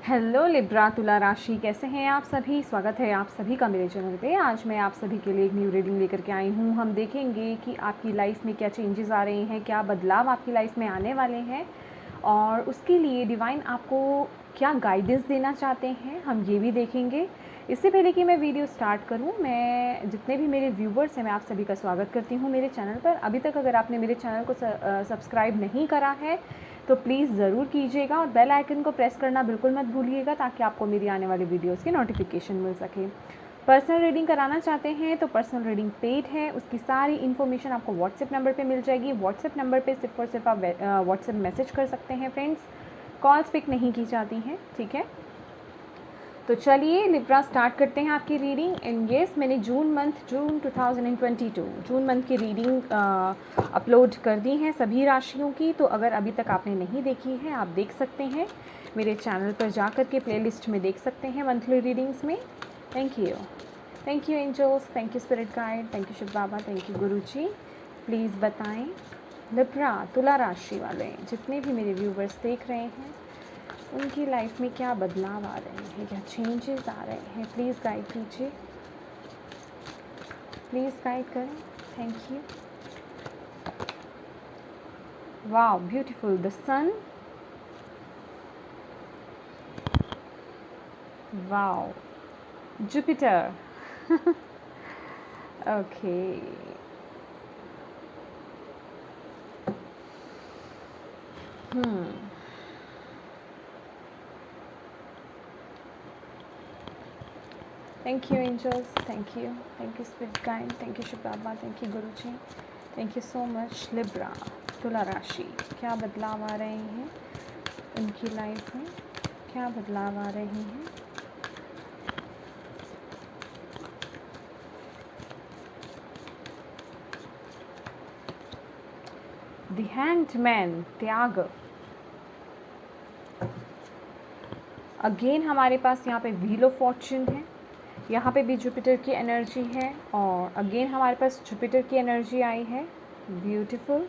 Hello Libra तुला राशि, कैसे हैं आप सभी। स्वागत है आप सभी का मेरे चैनल पे। आज मैं आप सभी के लिए एक न्यू रीडिंग लेकर के आई हूँ। हम देखेंगे कि आपकी लाइफ में क्या चेंजेस आ रहे हैं, क्या बदलाव आपकी लाइफ में आने वाले हैं और उसके लिए डिवाइन आपको क्या गाइडेंस देना चाहते हैं, हम ये भी देखेंगे। इससे पहले कि मैं वीडियो स्टार्ट करूं, मैं जितने भी मेरे व्यूवर्स हैं मैं आप सभी का स्वागत करती हूं मेरे चैनल पर। अभी तक अगर आपने मेरे चैनल को सब्सक्राइब नहीं करा है तो प्लीज़ ज़रूर कीजिएगा और बेल आइकन को प्रेस करना बिल्कुल मत भूलिएगा ताकि आपको मेरी आने वाली वीडियोस की नोटिफिकेशन मिल सके। पर्सनल रीडिंग कराना चाहते हैं तो पर्सनल रीडिंग पेड है, उसकी सारी इन्फॉर्मेशन आपको व्हाट्सएप नंबर पे मिल जाएगी। व्हाट्सएप नंबर पे सिर्फ और सिर्फ आप व्हाट्सएप मैसेज कर सकते हैं फ्रेंड्स, कॉल्स पिक नहीं की जाती हैं, ठीक है। तो चलिए लिब्रा स्टार्ट करते हैं आपकी रीडिंग। एंड येस, मैंने जून 2022 जून मंथ की रीडिंग अपलोड कर दी है सभी राशियों की। तो अगर अभी तक आपने नहीं देखी है आप देख सकते हैं, मेरे चैनल पर जा कर के प्लेलिस्ट में देख सकते हैं मंथली रीडिंग्स में। Thank you angels, thank you spirit guide, thank you Shiv Baba, thank you Guru ji. Please बताएं लिब्रा तुला राशि वाले जितने भी मेरे व्यूवर्स देख रहे हैं उनकी लाइफ में क्या बदलाव आ रहे हैं, क्या चेंजेस आ रहे हैं। प्लीज़ गाइड कीजिए, प्लीज़ गाइड करें। Thank you. Wow beautiful, the sun, wow Jupiter. Okay, thank you angels, thank you spirit guide, thank you Shiv Baba, thank you Guru ji, thank you so much. Libra तुला राशि, क्या बदलाव आ रहे हैं उनकी लाइफ में, क्या बदलाव आ रहे हैं। द हैंग्ड मैन, त्याग। अगेन हमारे पास यहाँ पे व्हील ऑफ फॉर्च्यून है, यहाँ पे भी जुपिटर की एनर्जी है और अगेन हमारे पास जुपिटर की एनर्जी आई है। ब्यूटीफुल।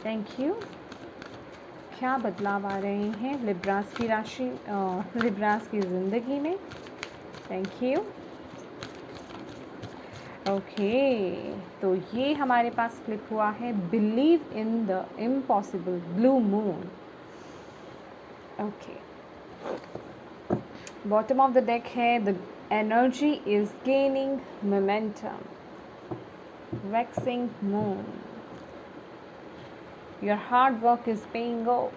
Thank you. क्या बदलाव आ रहे हैं लिब्रास की राशि, लिब्रास की ज़िंदगी में। Thank you. ओके, तो ये हमारे पास फ्लिप हुआ है believe in the impossible, blue moon. Okay, bottom of the deck है the energy is gaining momentum, waxing moon, your hard work is paying off.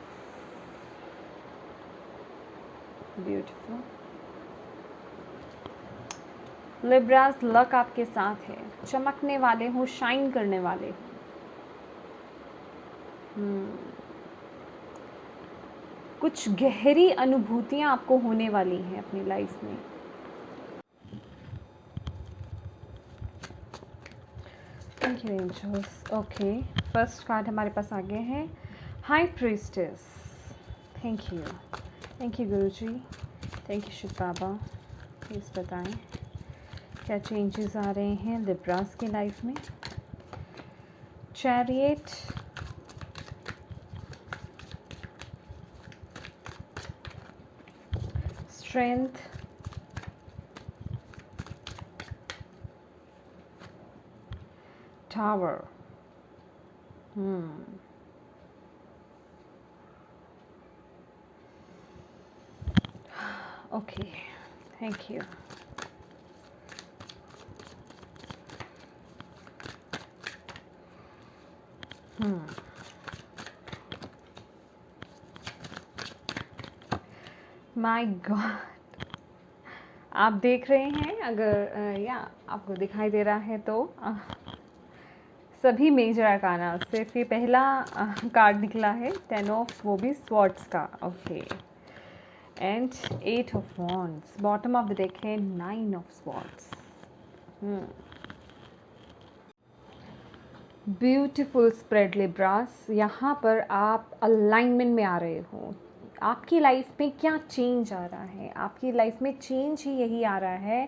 Beautiful. Libras luck आपके साथ है, चमकने वाले हो, शाइन करने वाले हो। कुछ गहरी अनुभूतियाँ आपको होने वाली हैं अपनी लाइफ में। Thank you angels. Okay, first card हमारे पास आगे हैं high priestess. Thank you Guruji, thank you Shiv Baba. Please बताएं क्या चेंजेस आ रहे हैं लिब्रास की लाइफ में। Chariot, strength, tower. Okay, thank you. My God, आप देख रहे हैं अगर या आपको दिखाई दे रहा है तो सभी मेजर अरकाना, सिर्फ ये पहला कार्ड निकला है 10 ऑफ, वो भी स्वॉर्ड्स का। Okay, and 8 of wands. Bottom of the deck है 9 of swords. Beautiful spread Libras, यहाँ पर आप अलाइनमेंट में आ रहे हो। आपकी लाइफ में क्या चेंज आ रहा है, आपकी लाइफ में चेंज ही यही आ रहा है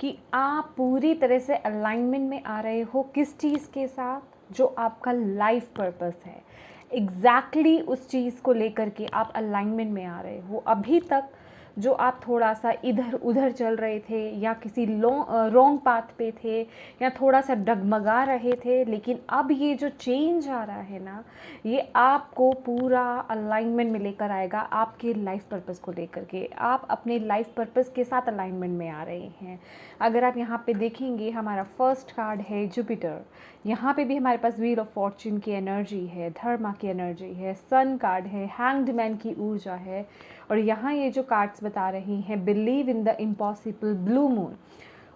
कि आप पूरी तरह से अलाइनमेंट में आ रहे हो किस चीज़ के साथ, जो आपका लाइफ पर्पस है। एग्जैक्टली उस चीज़ को लेकर के आप अलाइनमेंट में आ रहे हो। अभी तक जो आप थोड़ा सा इधर उधर चल रहे थे या किसी रॉन्ग पाथ पे थे या थोड़ा सा डगमगा रहे थे, लेकिन अब ये जो चेंज आ रहा है ना, ये आपको पूरा अलाइनमेंट में लेकर आएगा आपके लाइफ पर्पस को लेकर के। आप अपने लाइफ पर्पस के साथ अलाइनमेंट में आ रहे हैं। अगर आप यहाँ पे देखेंगे, हमारा फर्स्ट कार्ड है जुपिटर। यहाँ पे भी हमारे पास व्हील ऑफ फॉर्च्यून की एनर्जी है, धर्मा की एनर्जी है, सन कार्ड है, हैंग्ड मैन की ऊर्जा है। और यहाँ ये जो कार्ड्स बता रही हैं, believe in the impossible, blue moon.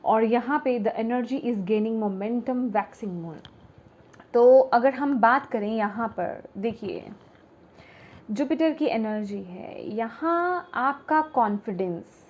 और यहाँ पे the energy is gaining momentum, waxing moon. तो अगर हम बात करें यहाँ पर, देखिए जुपिटर की एनर्जी है, यहाँ आपका कॉन्फिडेंस,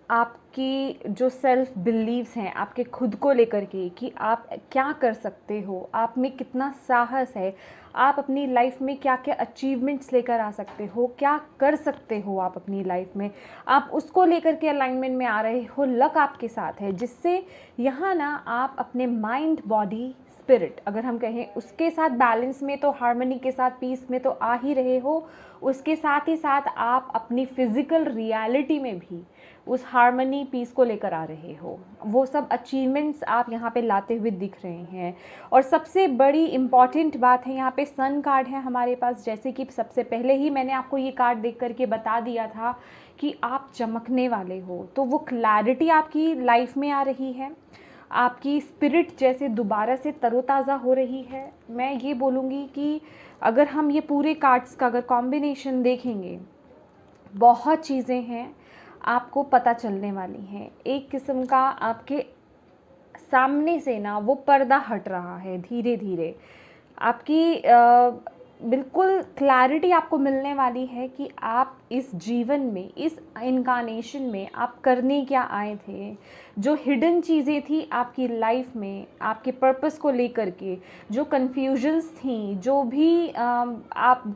आपकी जो सेल्फ बिलीव्स हैं आपके खुद को लेकर के कि आप क्या कर सकते हो, आप में कितना साहस है, आप अपनी लाइफ में क्या क्या अचीवमेंट्स लेकर आ सकते हो, क्या कर सकते हो आप अपनी लाइफ में, आप उसको लेकर के अलाइनमेंट में आ रहे हो। लक आपके साथ है, जिससे यहाँ ना आप अपने माइंड, बॉडी, स्पिरिट, अगर हम कहें, उसके साथ बैलेंस में, तो हार्मनी के साथ पीस में तो आ ही रहे हो। उसके साथ ही साथ आप अपनी फिज़िकल रियलिटी में भी उस हार्मनी, पीस को लेकर आ रहे हो। वो सब अचीवमेंट्स आप यहाँ पे लाते हुए दिख रहे हैं। और सबसे बड़ी इम्पॉर्टेंट बात है, यहाँ पे सन कार्ड है हमारे पास। जैसे कि सबसे पहले ही मैंने आपको ये कार्ड देख करके बता दिया था कि आप चमकने वाले हो, तो वो क्लैरिटी आपकी लाइफ में आ रही है। आपकी स्पिरिट जैसे दोबारा से तरोताज़ा हो रही है। मैं ये बोलूँगी कि अगर हम ये पूरे कार्ड्स का अगर कॉम्बिनेशन देखेंगे, बहुत चीज़ें हैं आपको पता चलने वाली हैं। एक किस्म का आपके सामने से ना वो पर्दा हट रहा है धीरे धीरे। आपकी बिल्कुल क्लैरिटी आपको मिलने वाली है कि आप इस जीवन में, इस इनकारनेशन में आप करने क्या आए थे। जो हिडन चीज़ें थी आपकी लाइफ में, आपके पर्पस को लेकर के, जो कन्फ्यूजन्स थी, जो भी आप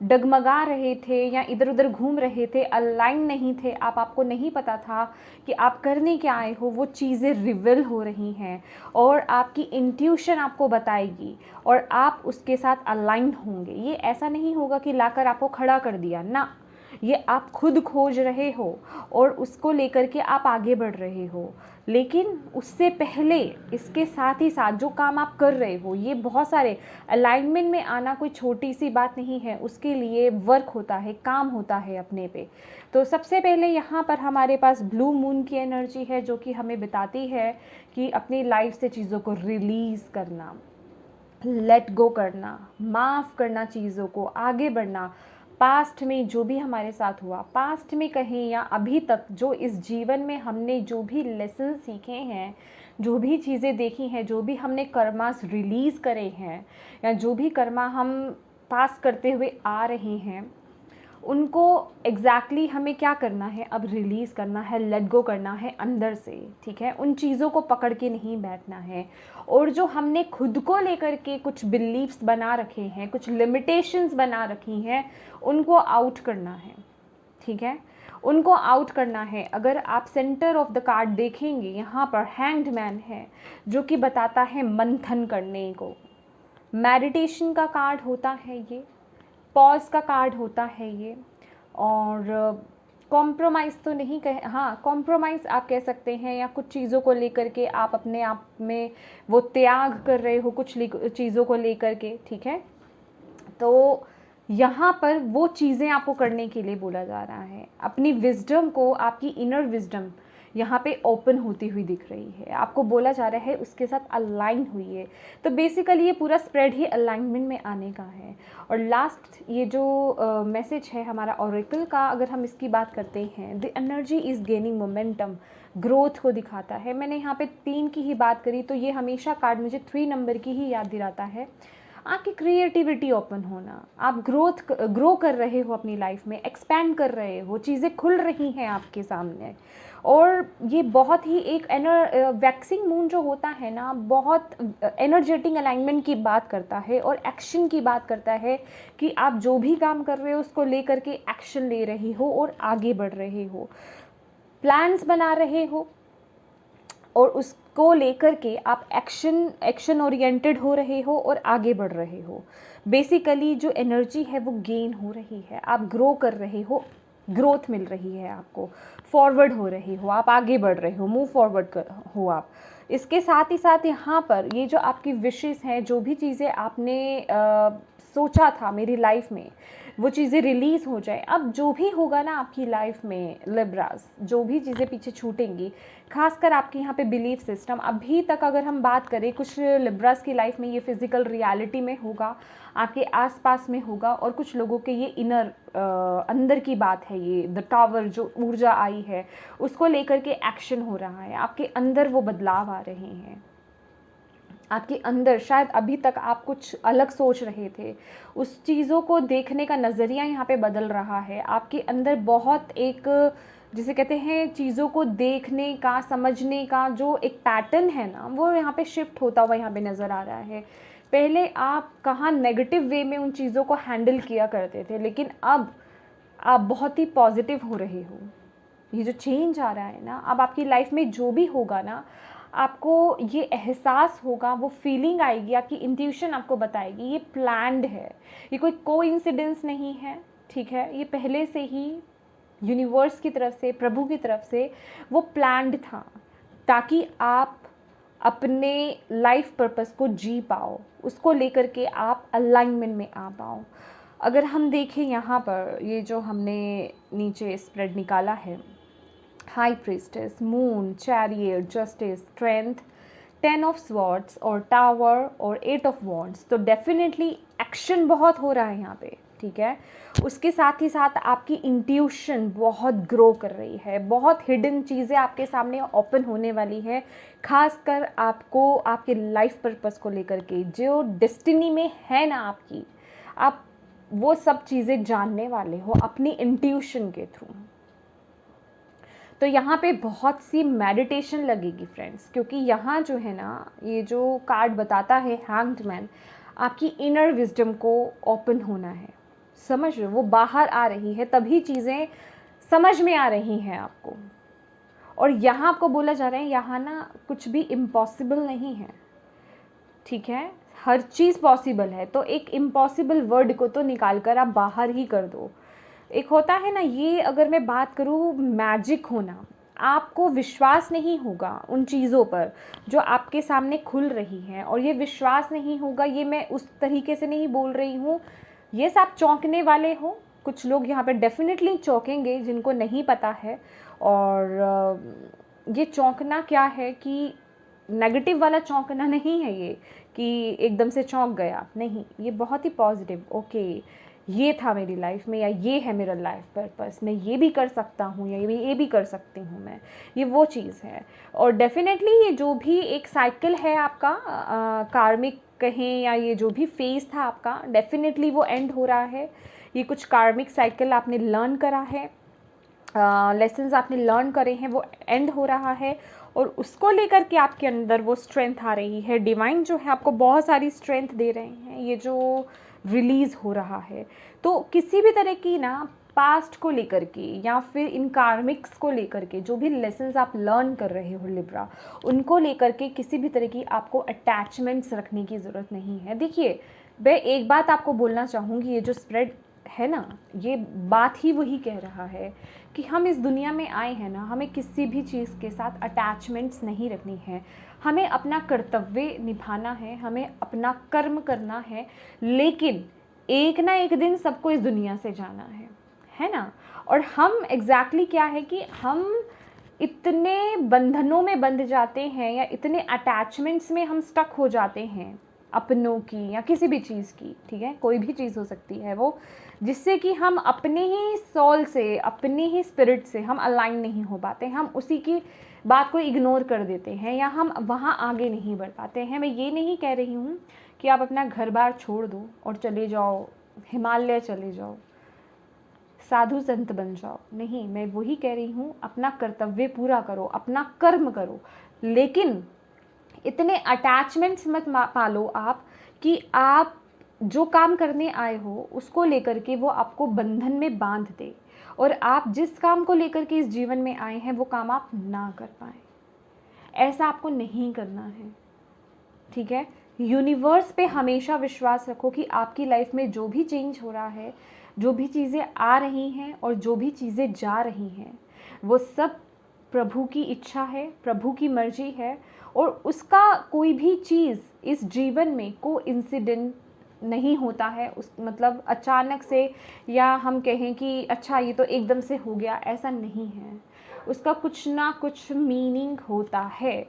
डगमगा रहे थे या इधर उधर घूम रहे थे, अलाइन नहीं थे आप, आपको नहीं पता था कि आप करने क्या आए हो, वो चीज़ें रिवील हो रही हैं। और आपकी इंट्यूशन आपको बताएगी और आप उसके साथ अलाइन होंगे। ये ऐसा नहीं होगा कि लाकर आपको खड़ा कर दिया ना, ये आप खुद खोज रहे हो और उसको लेकर के आप आगे बढ़ रहे हो। लेकिन उससे पहले, इसके साथ ही साथ जो काम आप कर रहे हो, ये बहुत सारे अलाइनमेंट में आना कोई छोटी सी बात नहीं है। उसके लिए वर्क होता है, काम होता है अपने पे। तो सबसे पहले यहाँ पर हमारे पास ब्लू मून की एनर्जी है, जो कि हमें बताती है कि अपनी लाइफ से चीज़ों को रिलीज़ करना, लेट गो करना, माफ़ करना चीज़ों को, आगे बढ़ना। पास्ट में जो भी हमारे साथ हुआ, पास्ट में कहें या अभी तक, जो इस जीवन में हमने जो भी लेसन सीखे हैं, जो भी चीज़ें देखी हैं, जो भी हमने कर्मास रिलीज़ करे हैं या जो भी कर्मा हम पास करते हुए आ रहे हैं, उनको एग्जैक्टली हमें क्या करना है, अब रिलीज़ करना है, लेट गो करना है अंदर से। ठीक है, उन चीज़ों को पकड़ के नहीं बैठना है। और जो हमने खुद को लेकर के कुछ बिलीव्स बना रखे हैं, कुछ लिमिटेशंस बना रखी हैं, उनको आउट करना है। ठीक है, उनको आउट करना है। अगर आप सेंटर ऑफ द कार्ड देखेंगे, यहाँ पर हैंग्ड मैन है, जो कि बताता है मंथन करने को। मेडिटेशन का कार्ड होता है ये, पॉज का कार्ड होता है ये। और कॉम्प्रोमाइज़ तो नहीं कह, हाँ कॉम्प्रोमाइज़ आप कह सकते हैं, या कुछ चीज़ों को लेकर के आप अपने आप में वो त्याग कर रहे हो कुछ चीज़ों को लेकर के। ठीक है, तो यहाँ पर वो चीज़ें आपको करने के लिए बोला जा रहा है। अपनी विजडम को, आपकी इनर विजडम यहाँ पे ओपन होती हुई दिख रही है। आपको बोला जा रहा है उसके साथ अलाइन हुई है। तो बेसिकली ये पूरा स्प्रेड ही अलाइनमेंट में आने का है। और लास्ट ये जो मैसेज है हमारा ऑरेकल का, अगर हम इसकी बात करते हैं, the energy is gaining momentum, growth को दिखाता है। मैंने यहाँ पे 3 की ही बात करी, तो ये हमेशा कार्ड मुझे 3 नंबर की ही याद दिलाता है। आपकी क्रिएटिविटी ओपन होना, आप ग्रो कर रहे हो अपनी लाइफ में, एक्सपैंड कर रहे हो, चीज़ें खुल रही हैं आपके सामने। और ये बहुत ही एक वैक्सिंग मून जो होता है ना, बहुत एनर्जेटिक अलाइनमेंट की बात करता है और एक्शन की बात करता है कि आप जो भी काम कर रहे हो उसको लेकर के एक्शन ले रहे हो और आगे बढ़ रहे हो, प्लान्स बना रहे हो, और उसको लेकर के आप एक्शन ओरिएंटेड हो रहे हो और आगे बढ़ रहे हो। बेसिकली जो एनर्जी है वो गेन हो रही है, आप ग्रो कर रहे हो, ग्रोथ मिल रही है आपको, फॉरवर्ड हो रहे हो, आप आगे बढ़ रहे हो, मूव फॉरवर्ड हो आप। इसके साथ ही साथ यहाँ पर ये जो आपकी विशेस हैं, जो भी चीज़ें आपने सोचा था मेरी लाइफ में, वो चीज़ें रिलीज़ हो जाए। अब जो भी होगा ना आपकी लाइफ में लिब्रास, जो भी चीज़ें पीछे छूटेंगी, खासकर आपके यहाँ पे बिलीफ सिस्टम, अभी तक अगर हम बात करें कुछ लिब्रास की लाइफ में ये फिज़िकल रियलिटी में होगा, आपके आसपास में होगा, और कुछ लोगों के ये इनर अंदर की बात है, ये द टावर जो ऊर्जा आई है उसको लेकर के एक्शन हो रहा है, आपके अंदर वो बदलाव आ रहे हैं। आपके अंदर शायद अभी तक आप कुछ अलग सोच रहे थे, उस चीज़ों को देखने का नज़रिया यहाँ पे बदल रहा है। आपके अंदर बहुत एक, जिसे कहते हैं, चीज़ों को देखने का, समझने का जो एक पैटर्न है ना, वो यहाँ पे शिफ्ट होता हुआ यहाँ पे नज़र आ रहा है। पहले आप कहाँ नेगेटिव वे में उन चीज़ों को हैंडल किया करते थे, लेकिन अब आप बहुत ही पॉजिटिव हो रहे हो। ये जो चेंज आ रहा है ना, अब आपकी लाइफ में जो भी होगा ना, आपको ये एहसास होगा, वो फीलिंग आएगी, आपकी इंट्यूशन आपको बताएगी ये प्लान्ड है, ये कोई कोइंसिडेंस नहीं है, ठीक है, ये पहले से ही यूनिवर्स की तरफ से, प्रभु की तरफ से वो प्लान्ड था, ताकि आप अपने लाइफ पर्पस को जी पाओ, उसको लेकर के आप अलाइनमेंट में आ पाओ। अगर हम देखें यहाँ पर, ये जो हमने नीचे स्प्रेड निकाला है, high priestess, moon, chariot, justice, strength, 10 of swords और टावर और 8 ऑफ वॉन्ड्स, तो डेफिनेटली एक्शन बहुत हो रहा है यहाँ पे, ठीक है। उसके साथ ही साथ आपकी इंट्यूशन बहुत ग्रो कर रही है, बहुत हिडन चीज़ें आपके सामने ओपन होने वाली है, खासकर आपको आपके लाइफ पर्पस को लेकर के, जो डेस्टिनी में है ना आपकी, आप वो सब चीज़ें जानने वाले हो अपनी इंट्यूशन के थ्रू। तो यहाँ पे बहुत सी मेडिटेशन लगेगी फ्रेंड्स, क्योंकि यहाँ जो है ना, ये जो कार्ड बताता है हैंग्ड मैन, आपकी इनर विजडम को ओपन होना है, समझ रहे हो, वो बाहर आ रही है, तभी चीज़ें समझ में आ रही हैं आपको। और यहाँ आपको बोला जा रहा है, यहाँ ना कुछ भी इम्पॉसिबल नहीं है, ठीक है, हर चीज़ पॉसिबल है। तो एक इम्पॉसिबल वर्ड को तो निकाल कर आप बाहर ही कर दो। एक होता है ना, ये अगर मैं बात करूँ मैजिक होना, आपको विश्वास नहीं होगा उन चीज़ों पर जो आपके सामने खुल रही हैं, और ये विश्वास नहीं होगा, ये मैं उस तरीके से नहीं बोल रही हूँ, ये सब चौंकने वाले हो, कुछ लोग यहाँ पे डेफिनेटली चौंकेंगे जिनको नहीं पता है। और ये चौंकना क्या है कि नेगेटिव वाला चौंकना नहीं है ये, कि एकदम से चौंक गया, नहीं, ये बहुत ही पॉजिटिव, ओके ये था मेरी लाइफ में, या ये है मेरा लाइफ पर्पस, मैं ये भी कर सकता हूँ, या ये भी कर सकती हूँ मैं, ये वो चीज़ है। और डेफिनेटली ये जो भी एक साइकिल है आपका, कार्मिक कहें, या ये जो भी फेज़ था आपका, डेफिनेटली वो एंड हो रहा है। ये कुछ कार्मिक साइकिल आपने लर्न करा है, लेसन्स आपने लर्न करे हैं, वो एंड हो रहा है, और उसको लेकर के आपके अंदर वो स्ट्रेंथ आ रही है। डिवाइन जो है आपको बहुत सारी स्ट्रेंथ दे रहे हैं, ये जो रिलीज़ हो रहा है। तो किसी भी तरह की ना पास्ट को लेकर के, या फिर इन कार्मिक्स को लेकर के, जो भी लेसन्स आप लर्न कर रहे हो लिब्रा, उनको लेकर के किसी भी तरह की आपको अटैचमेंट्स रखने की ज़रूरत नहीं है। देखिए, मैं एक बात आपको बोलना चाहूँगी, ये जो स्प्रेड है ना, ये बात ही वही कह रहा है कि हम इस दुनिया में आए हैं ना, हमें किसी भी चीज़ के साथ अटैचमेंट्स नहीं रखनी है, हमें अपना कर्तव्य निभाना है, हमें अपना कर्म करना है, लेकिन एक ना एक दिन सबको इस दुनिया से जाना है ना। और हम एग्जैक्टली क्या है कि हम इतने बंधनों में बंध जाते हैं, या इतने अटैचमेंट्स में हम स्टक हो जाते हैं अपनों की या किसी भी चीज़ की, ठीक है, कोई भी चीज़ हो सकती है वो, जिससे कि हम अपने ही सोल से, अपने ही स्पिरिट से हम अलाइन नहीं हो पाते, हम उसी की बात को इग्नोर कर देते हैं, या हम वहाँ आगे नहीं बढ़ पाते हैं। मैं ये नहीं कह रही हूँ कि आप अपना घर बार छोड़ दो और चले जाओ, हिमालय चले जाओ, साधु संत बन जाओ, नहीं, मैं वही कह रही हूँ, अपना कर्तव्य पूरा करो, अपना कर्म करो, लेकिन इतने अटैचमेंट्स मत पालो आप कि आप जो काम करने आए हो उसको लेकर के वो आपको बंधन में बांध दे, और आप जिस काम को लेकर के इस जीवन में आए हैं वो काम आप ना कर पाएँ। ऐसा आपको नहीं करना है, ठीक है। यूनिवर्स पे हमेशा विश्वास रखो कि आपकी लाइफ में जो भी चेंज हो रहा है, जो भी चीज़ें आ रही हैं और जो भी चीज़ें जा रही हैं, वो सब प्रभु की इच्छा है, प्रभु की मर्जी है। और उसका कोई भी चीज़ इस जीवन में कोइंसिडेंट नहीं होता है, उस मतलब अचानक से, या हम कहें कि अच्छा ये तो एकदम से हो गया, ऐसा नहीं है। उसका कुछ ना कुछ मीनिंग होता है।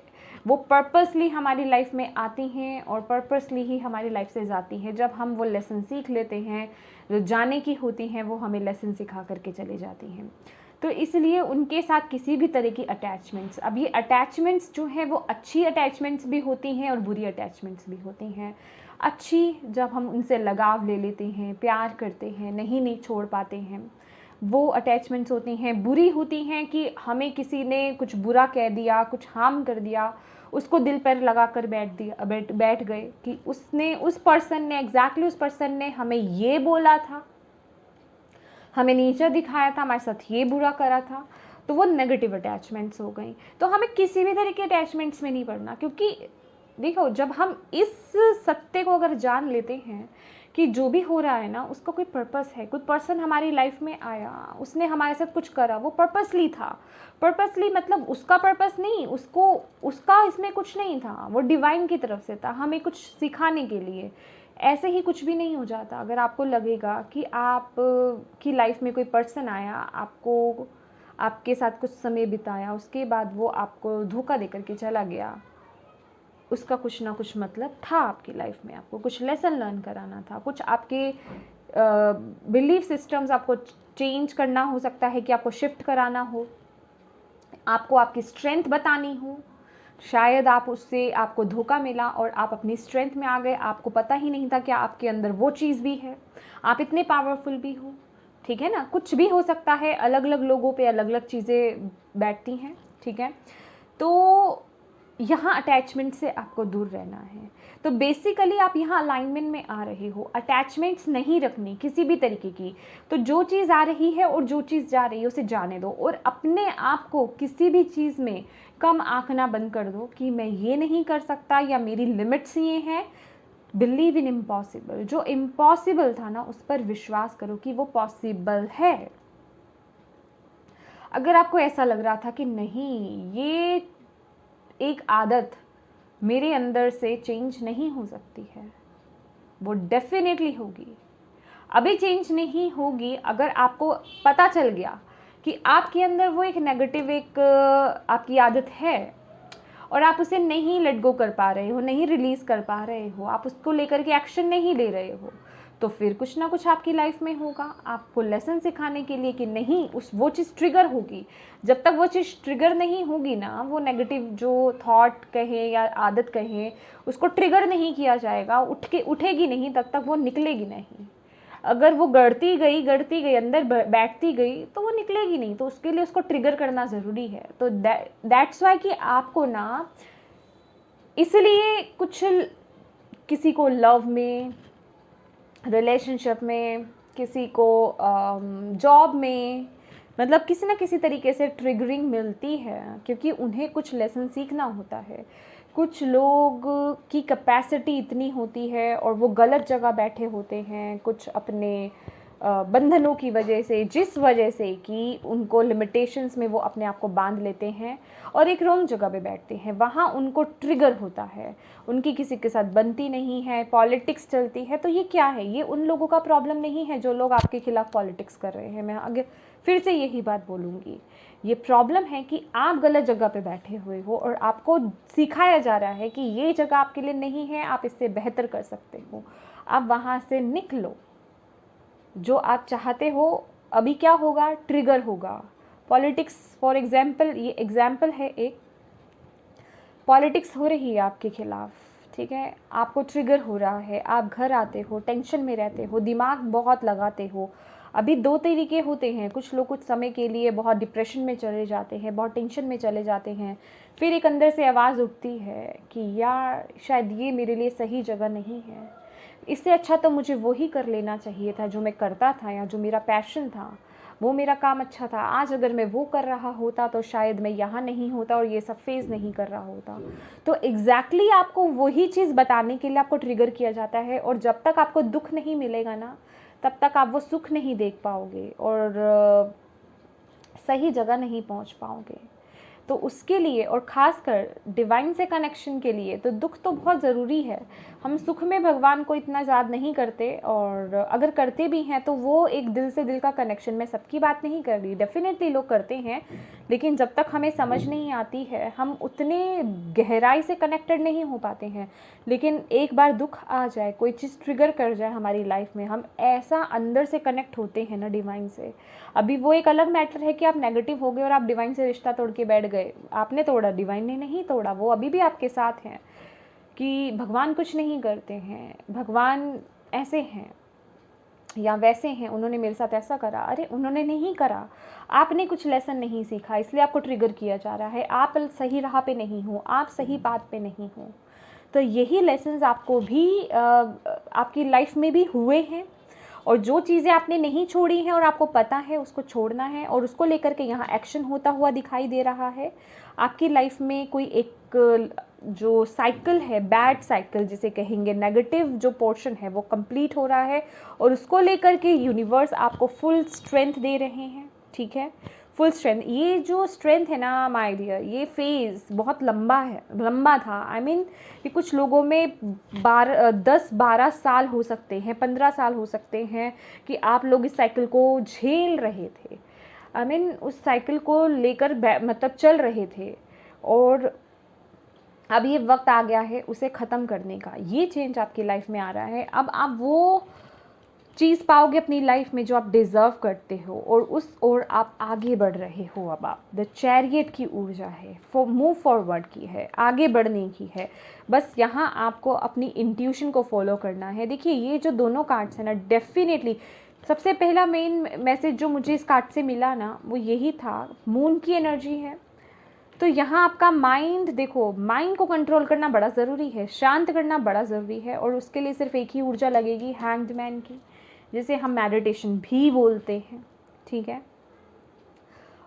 वो पर्पसली हमारी लाइफ में आती हैं और पर्पसली ही हमारी लाइफ से जाती हैं। जब हम वो लेसन सीख लेते हैं, जो जाने की होती हैं, वो हमें लेसन सिखा करके चले जाती हैं। तो इसलिए उनके साथ किसी भी तरह की अटैचमेंट्स, अब ये अटैचमेंट्स जो हैं वो अच्छी अटैचमेंट्स भी होती हैं और बुरी अटैचमेंट्स भी होती हैं। अच्छी, जब हम उनसे लगाव ले लेते हैं, प्यार करते हैं, नहीं छोड़ पाते हैं, वो अटैचमेंट्स होती हैं। बुरी होती हैं कि हमें किसी ने कुछ बुरा कह दिया, कुछ हार्म कर दिया, उसको दिल पर लगा कर बैठ गए कि उसने, उस पर्सन ने, एग्जैक्टली उस पर्सन ने हमें ये बोला था, हमें नीचा दिखाया था, हमारे साथ ये बुरा करा था। तो वो नेगेटिव अटैचमेंट्स हो गई। तो हमें किसी भी तरह के अटैचमेंट्स में नहीं पड़ना, क्योंकि देखो, जब हम इस सत्य को अगर जान लेते हैं कि जो भी हो रहा है ना, उसका कोई पर्पस है। कोई पर्सन हमारी लाइफ में आया, उसने हमारे साथ कुछ करा, वो पर्पसली था। पर्पसली मतलब उसका पर्पस नहीं, उसका इसमें कुछ नहीं था, वो डिवाइन की तरफ से था, हमें कुछ सिखाने के लिए। ऐसे ही कुछ भी नहीं हो जाता। अगर आपको लगेगा कि आप की लाइफ में कोई पर्सन आया, आपको, आपके साथ कुछ समय बिताया, उसके बाद वो आपको धोखा दे करके चला गया, उसका कुछ ना कुछ मतलब था आपकी लाइफ में, आपको कुछ लेसन लर्न कराना था, कुछ आपके बिलीफ सिस्टम्स आपको चेंज करना हो सकता है, कि आपको शिफ्ट कराना हो, आपको आपकी स्ट्रेंथ बतानी हो। शायद आप उससे, आपको धोखा मिला और आप अपनी स्ट्रेंथ में आ गए, आपको पता ही नहीं था कि आपके अंदर वो चीज़ भी है, आप इतने पावरफुल भी हो, ठीक है ना। कुछ भी हो सकता है, अलग अलग लोगों पे अलग अलग चीज़ें बैठती हैं, ठीक है। तो यहाँ अटैचमेंट से आपको दूर रहना है। तो बेसिकली आप यहाँ अलाइनमेंट में आ रहे हो, अटैचमेंट्स नहीं रखनी किसी भी तरीके की। तो जो चीज़ आ रही है और जो चीज़ जा रही है उसे जाने दो, और अपने आप को किसी भी चीज़ में कम आंकना बंद कर दो कि मैं ये नहीं कर सकता या मेरी लिमिट्स ये हैं। बिलीव इन इम्पॉसिबल, जो इम्पॉसिबल था ना उस पर विश्वास करो कि वो पॉसिबल है। अगर आपको ऐसा लग रहा था कि नहीं, ये एक आदत मेरे अंदर से चेंज नहीं हो सकती है, वो डेफिनेटली होगी। अभी चेंज नहीं होगी अगर आपको पता चल गया कि आपके अंदर वो एक नेगेटिव, एक आपकी आदत है और आप उसे नहीं लेट गो कर पा रहे हो, नहीं रिलीज़ कर पा रहे हो, आप उसको लेकर के एक्शन नहीं ले रहे हो, तो फिर कुछ ना कुछ आपकी लाइफ में होगा आपको लेसन सिखाने के लिए कि नहीं, वो चीज़ ट्रिगर होगी। जब तक वो चीज़ ट्रिगर नहीं होगी ना, वो नेगेटिव जो थॉट कहें या आदत कहें, उसको ट्रिगर नहीं किया जाएगा, उठेगी नहीं, तब तक वो निकलेगी नहीं। अगर वो गढ़ती गई अंदर बैठती गई तो वो निकलेगी नहीं। तो उसके लिए उसको ट्रिगर करना ज़रूरी है। तो दैट्स वाई कि आपको ना, इसलिए कुछ, किसी को लव में, रिलेशनशिप में, किसी को जॉब में, मतलब किसी ना किसी तरीके से ट्रिगरिंग मिलती है, क्योंकि उन्हें कुछ लेसन सीखना होता है। कुछ लोग की कैपेसिटी इतनी होती है और वो गलत जगह बैठे होते हैं, कुछ अपने बंधनों की वजह से, जिस वजह से कि उनको लिमिटेशंस में वो अपने आप को बांध लेते हैं और एक रॉन्ग जगह पे बैठते हैं, वहाँ उनको ट्रिगर होता है, उनकी किसी के साथ बनती नहीं है, पॉलिटिक्स चलती है। तो ये क्या है? ये उन लोगों का प्रॉब्लम नहीं है जो लोग आपके खिलाफ पॉलिटिक्स कर रहे हैं। मैं आगे फिर से यही बात बोलूँगी, ये प्रॉब्लम है कि आप गलत जगह पे बैठे हुए हो और आपको सिखाया जा रहा है कि ये जगह आपके लिए नहीं है, आप इससे बेहतर कर सकते हो, आप वहाँ से निकलो। जो आप चाहते हो, अभी क्या होगा? ट्रिगर होगा। पॉलिटिक्स फॉर एग्जाम्पल, ये एग्जाम्पल है एक, पॉलिटिक्स हो रही है आपके खिलाफ, ठीक है, आपको ट्रिगर हो रहा है, आप घर आते हो, टेंशन में रहते हो, दिमाग बहुत लगाते हो। अभी दो तरीके होते हैं, कुछ लोग कुछ समय के लिए बहुत डिप्रेशन में चले जाते हैं, बहुत टेंशन में चले जाते हैं, फिर एक अंदर से आवाज़ उठती है कि यार शायद ये मेरे लिए सही जगह नहीं है, इससे अच्छा तो मुझे वही कर लेना चाहिए था जो मैं करता था या जो मेरा पैशन था, वो मेरा काम अच्छा था, आज अगर मैं वो कर रहा होता तो शायद मैं यहाँ नहीं होता और ये सब फेस नहीं कर रहा होता। तो एग्जैक्टली आपको वही चीज़ बताने के लिए आपको ट्रिगर किया जाता है, और जब तक आपको दुख नहीं मिलेगा ना, तब तक आप वो सुख नहीं देख पाओगे और सही जगह नहीं पहुंच पाओगे। तो उसके लिए, और ख़ासकर डिवाइन से कनेक्शन के लिए, तो दुख तो बहुत ज़रूरी है। हम सुख में भगवान को इतना याद नहीं करते, और अगर करते भी हैं तो वो एक दिल से दिल का कनेक्शन, मैं सबकी बात नहीं कर रही, डेफिनेटली लोग करते हैं, लेकिन जब तक हमें समझ नहीं आती है हम उतने गहराई से कनेक्टेड नहीं हो पाते हैं। लेकिन एक बार दुख आ जाए, कोई चीज़ ट्रिगर कर जाए हमारी लाइफ में, हम ऐसा अंदर से कनेक्ट होते हैं ना डिवाइन से। अभी वो एक अलग मैटर है कि आप नेगेटिव हो गए और आप डिवाइन से रिश्ता तोड़ के बैठ गए, आपने तोड़ा, डिवाइन ने नहीं तोड़ा, वो अभी भी आपके साथ हैं। कि भगवान कुछ नहीं करते हैं, भगवान ऐसे हैं या वैसे हैं, उन्होंने मेरे साथ ऐसा करा, अरे उन्होंने नहीं करा, आपने कुछ लेसन नहीं सीखा इसलिए आपको ट्रिगर किया जा रहा है, आप सही राह पे नहीं हो, आप सही बात पे नहीं हो। तो यही लेसन्स आपको भी आपकी लाइफ में भी हुए हैं, और जो चीज़ें आपने नहीं छोड़ी हैं और आपको पता है उसको छोड़ना है, और उसको लेकर के यहाँ एक्शन होता हुआ दिखाई दे रहा है। आपकी लाइफ में कोई एक जो साइकिल है, बैड साइकिल जिसे कहेंगे, नेगेटिव जो पोर्शन है वो कंप्लीट हो रहा है, और उसको लेकर के यूनिवर्स आपको फुल स्ट्रेंथ दे रहे हैं। ठीक है, फुल स्ट्रेंथ। ये जो स्ट्रेंथ है ना माय डियर, ये फेज़ बहुत लंबा था। आई मीन कि कुछ लोगों में 10-12 साल हो सकते हैं, 15 साल हो सकते हैं कि आप लोग इस साइकिल को झेल रहे थे। आई मीन उस साइकिल को लेकर मतलब चल रहे थे, और अब ये वक्त आ गया है उसे ख़त्म करने का। ये चेंज आपकी लाइफ में आ रहा है। अब आप वो चीज़ पाओगे अपनी लाइफ में जो आप डिज़र्व करते हो, और उस ओर आप आगे बढ़ रहे हो। अब आप द चैरियट की ऊर्जा है, मूव फॉरवर्ड की है, आगे बढ़ने की है। बस यहाँ आपको अपनी इंट्यूशन को फॉलो करना है। देखिए ये जो दोनों कार्ड्स हैं ना, डेफिनेटली सबसे पहला मेन मैसेज जो मुझे इस कार्ड से मिला ना, वो यही था, मून की एनर्जी है। तो यहाँ आपका माइंड, देखो माइंड को कंट्रोल करना बड़ा ज़रूरी है, शांत करना बड़ा ज़रूरी है, और उसके लिए सिर्फ एक ही ऊर्जा लगेगी, हैंग्ड मैन की, जिसे हम मेडिटेशन भी बोलते हैं। ठीक है,